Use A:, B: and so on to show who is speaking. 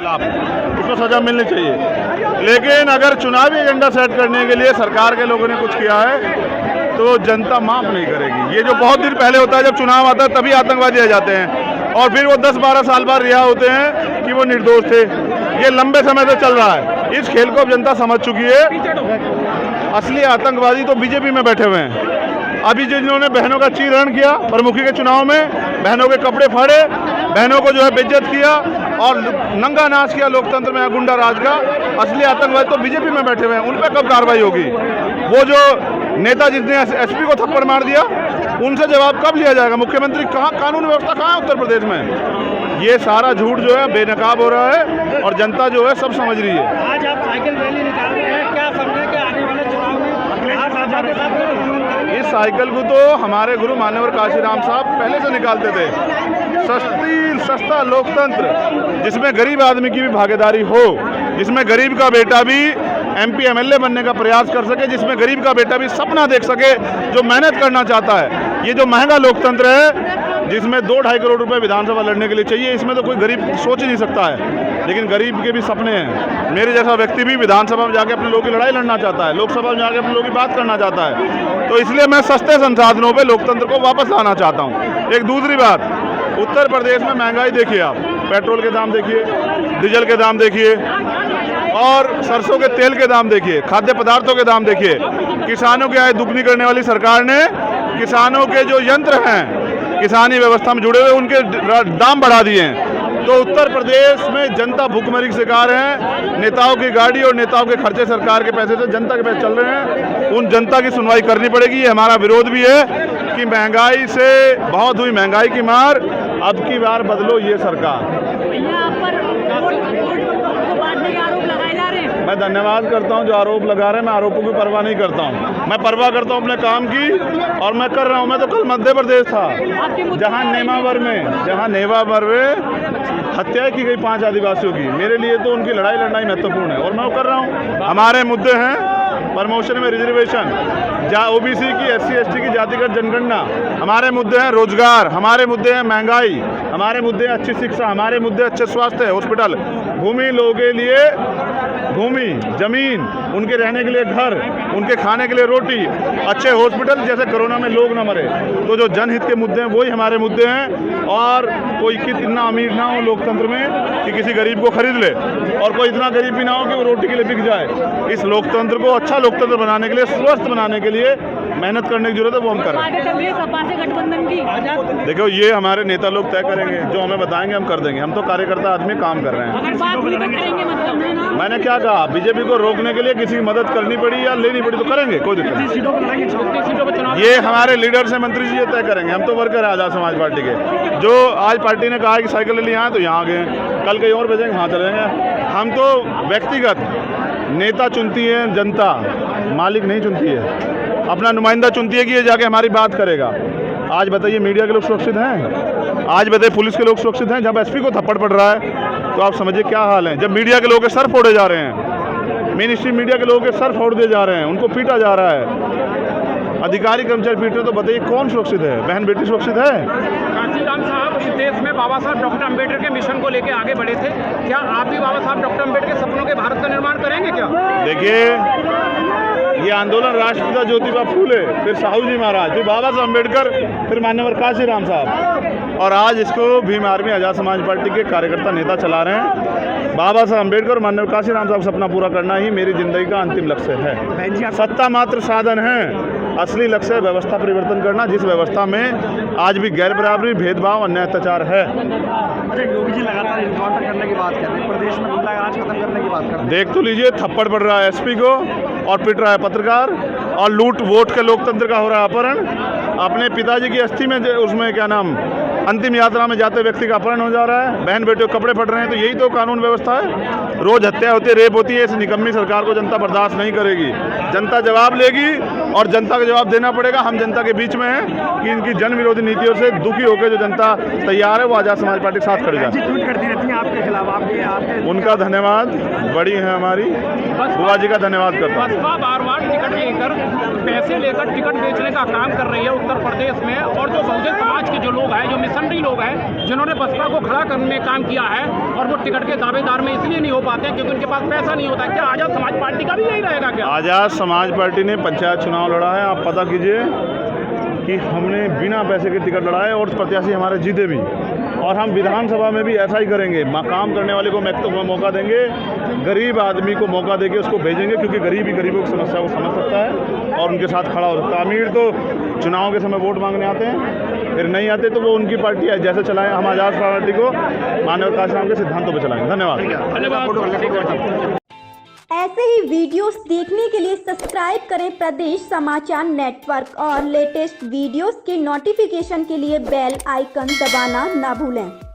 A: खिलाफ उसको सजा मिलनी चाहिए। लेकिन अगर चुनावी एजेंडा सेट करने के लिए सरकार के लोगों ने कुछ किया है तो जनता माफ नहीं करेगी। ये जो बहुत दिन पहले होता है, जब चुनाव आता है तभी आतंकवादी आ जाते हैं और फिर वो 10-12 साल बाद रिहा होते हैं कि वो निर्दोष थे। ये लंबे समय से चल रहा है। इस खेल को अब जनता समझ चुकी है। असली आतंकवादी तो बीजेपी में बैठे हुए हैं। अभी जिन्होंने बहनों का चीरहरण किया प्रमुखी के चुनाव में, बहनों के कपड़े फाड़े, बहनों को जो है बेइज्जत किया और नंगा नाच किया लोकतंत्र में गुंडा राज का, असली आतंकवादी तो बीजेपी में बैठे हुए हैं। उन पर कब कार्रवाई होगी? वो जो नेता जिसने एसपी को थप्पड़ मार दिया, उनसे जवाब कब लिया जाएगा? मुख्यमंत्री कहाँ, कानून व्यवस्था कहाँ है उत्तर प्रदेश में? ये सारा झूठ जो है बेनकाब हो रहा है और जनता जो है सब समझ रही है।
B: आज आप साइकिल रैली निकाल रहे हैं, क्या समझे कि आने वाले चुनाव में
A: इस साइकिल को तो हमारे गुरु मान्यवर काशीराम साहब पहले से निकालते थे। सस्ता लोकतंत्र जिसमें गरीब आदमी की भी भागीदारी हो, जिसमें गरीब का बेटा भी एमपी एमएलए बनने का प्रयास कर सके, जिसमें गरीब का बेटा भी सपना देख सके, जो मेहनत करना चाहता है। ये जो महंगा लोकतंत्र है जिसमें 2-2.5 करोड़ रुपए विधानसभा लड़ने के लिए चाहिए, इसमें तो कोई गरीब सोच ही नहीं सकता है। लेकिन गरीब के भी सपने हैं। मेरे जैसा व्यक्ति भी विधानसभा में जाके अपने लोगों की लड़ाई लड़ना चाहता है, लोकसभा में जाके अपने लोगों की बात करना चाहता है। तो इसलिए मैं सस्ते संसाधनों पे लोकतंत्र को वापस लाना चाहता हूँ। एक दूसरी बात, उत्तर प्रदेश में महंगाई देखिए आप, पेट्रोल के दाम देखिए, डीजल के दाम देखिए और सरसों के तेल के दाम देखिए, खाद्य पदार्थों के दाम देखिए। किसानों की आय दुगनी करने वाली सरकार ने किसानों के जो यंत्र हैं किसानी व्यवस्था में जुड़े हुए, उनके दाम बढ़ा दिए हैं। तो उत्तर प्रदेश में जनता भूखमरी के शिकार है। नेताओं की गाड़ी और नेताओं के खर्चे सरकार के पैसे से जनता के पैसे चल रहे हैं। उन जनता की सुनवाई करनी पड़ेगी। ये हमारा विरोध भी है कि महंगाई से बहुत हुई महंगाई की मार, अब की बार बदलो ये सरकार। मैं धन्यवाद करता हूं जो आरोप लगा रहे हैं। मैं आरोपों की परवाह नहीं करता हूं। मैं परवाह करता हूं अपने काम की और मैं कर रहा हूं। मैं तो कल मध्य प्रदेश था जहां नेमावर में हत्या की गई 5 आदिवासियों की। मेरे लिए तो उनकी लड़ाई लड़ना ही महत्वपूर्ण है और मैं वो कर रहा हूँ। हमारे मुद्दे हैं प्रमोशन में रिजर्वेशन, ओबीसी की, SC ST की जातिगत जनगणना, हमारे मुद्दे हैं रोजगार, हमारे मुद्दे हैं महंगाई, हमारे मुद्दे हैं अच्छी शिक्षा, हमारे मुद्दे अच्छे स्वास्थ्य, हॉस्पिटल, भूमि लोगों के लिए भूमि, जमीन, उनके रहने के लिए घर, उनके खाने के लिए रोटी, अच्छे हॉस्पिटल, जैसे कोरोना में लोग ना मरे। तो जो जनहित के मुद्दे हैं वही हमारे मुद्दे हैं। और कोई इतना अमीर ना हो लोकतंत्र में कि किसी गरीब को खरीद ले और कोई इतना गरीब भी ना हो कि वो रोटी के लिए बिक जाए। इस लोकतंत्र को अच्छा लोकतंत्र बनाने के लिए, स्वस्थ बनाने के लिए मेहनत करने की जरूरत है, वो हम कर रहे हैं। देखो ये हमारे नेता लोग तय करेंगे, जो हमें बताएंगे हम कर देंगे। हम तो कार्यकर्ता आदमी काम कर रहे हैं। मैंने क्या कहा, बीजेपी को रोकने के लिए किसी की मदद करनी पड़ी या लेनी पड़ी तो करेंगे, कोई दिक्कत नहीं। ये हमारे लीडर से मंत्री जी ये तय करेंगे। हम तो वर्कर हैं आज़ाद समाज पार्टी के। जो आज पार्टी ने कहा है कि साइकिल रैली यहाँ तो यहाँ गए, कल कहीं और भेजेंगे, वहाँ चले जाएंगे। हम तो व्यक्तिगत नेता चुनती है जनता, मालिक नहीं चुनती है। अपना नुमाइंदा चुनती है कि ये जाके हमारी बात करेगा। आज बताइए मीडिया के लोग सुरक्षित हैं? आज बताइए पुलिस के लोग सुरक्षित हैं? जब एसपी को थप्पड़ पड़ रहा है तो आप समझिए क्या हाल है। जब मीडिया के लोगों के सर फोड़े जा रहे हैं, मेन स्ट्रीम मीडिया के लोगों के सर फोड़ दिए जा रहे हैं, उनको पीटा जा रहा है, अधिकारी कर्मचारी पीट रहे, तो बताइए कौन सुरक्षित है? बहन बेटी सुरक्षित है?
B: काशीराम साहब इस देश में बाबा साहब डॉक्टर अम्बेडकर के मिशन को लेकर आगे बढ़े थे। क्या आप भी बाबा साहब डॉक्टर अम्बेडकर के सपनों के भारत का निर्माण करेंगे क्या?
A: देखिए ये आंदोलन राष्ट्रपिता ज्योतिबा फूले, फिर साहू जी महाराज, फिर बाबा साहब अम्बेडकर, फिर मान्यवर काशीराम साहब, और आज इसको भीम आर्मी आज़ाद समाज पार्टी के कार्यकर्ता नेता चला रहे हैं। बाबा साहब अम्बेडकर और मान्यवर काशीराम साहब सपना पूरा करना ही मेरी जिंदगी का अंतिम लक्ष्य है। सत्ता मात्र साधन है, असली लक्ष्य है व्यवस्था परिवर्तन करना, जिस व्यवस्था में आज भी गैर बराबरी, भेदभाव, अन्याय, अत्याचार है।
B: योगी जी लगातार इनकाउंटर करने की बात कर रहे हैं, प्रदेश में गुंडाराज खत्म करने की बात कर रहे हैं।
A: देख तो लीजिए, थप्पड़ पड़ रहा है एसपी को और पिट रहा है पत्रकार, और लूट वोट के लोकतंत्र का हो रहा है अपहरण। अपने पिताजी की अस्थि में उसमें क्या नाम अंतिम यात्रा में जाते व्यक्ति का अपहरण हो जा रहा है, बहन बेटियों कपड़े फट रहे हैं। तो यही तो कानून व्यवस्था है। रोज हत्या होती है, रेप होती है। इस निकम्मी सरकार को जनता बर्दाश्त नहीं करेगी। जनता जवाब लेगी और जनता को जवाब देना पड़ेगा। हम जनता के बीच में हैं कि इनकी जन विरोधी नीतियों से दुखी होकर जो जनता तैयार है वो आज़ाद समाज पार्टी के साथ खड़ी जाए।
C: खिलाफ आपके
A: उनका धन्यवाद, बड़ी है हमारी, बुआ जी का धन्यवाद करता हूँ।
B: बसपा बार बार टिकट लेकर पैसे लेकर टिकट बेचने का काम कर रही है उत्तर प्रदेश में, और जो बहुजन समाज के जो लोग हैं, जो मिशनरी लोग हैं, जिन्होंने बसपा को खड़ा करने में काम किया है, और वो टिकट के दावेदार में इसलिए नहीं हो पाते क्योंकि उनके पास पैसा नहीं होता। क्या आजाद समाज पार्टी का भी यही रहेगा क्या?
A: आजाद समाज पार्टी ने पंचायत चुनाव लड़ा है, आप पता कीजिए कि हमने बिना पैसे के टिकट लड़ाए और प्रत्याशी हमारे जीते भी, और हम विधानसभा में भी ऐसा ही करेंगे। काम करने वाले को मौका देंगे, गरीब आदमी को मौका देके उसको भेजेंगे, क्योंकि गरीब ही गरीबों की समस्या को समझ सकता है और उनके साथ खड़ा हो सकता है। अमीर तो चुनाव के समय वोट मांगने आते हैं, फिर नहीं आते तो वो उनकी पार्टी है, जैसे चलाएं। हम आजाद पार्टी को मानव काशीराम के सिद्धांतों पर चलाएंगे। धन्यवाद।
D: ऐसे ही वीडियोस देखने के लिए सब्सक्राइब करें प्रदेश समाचार नेटवर्क और लेटेस्ट वीडियोस के नोटिफिकेशन के लिए बेल आइकन दबाना ना भूलें।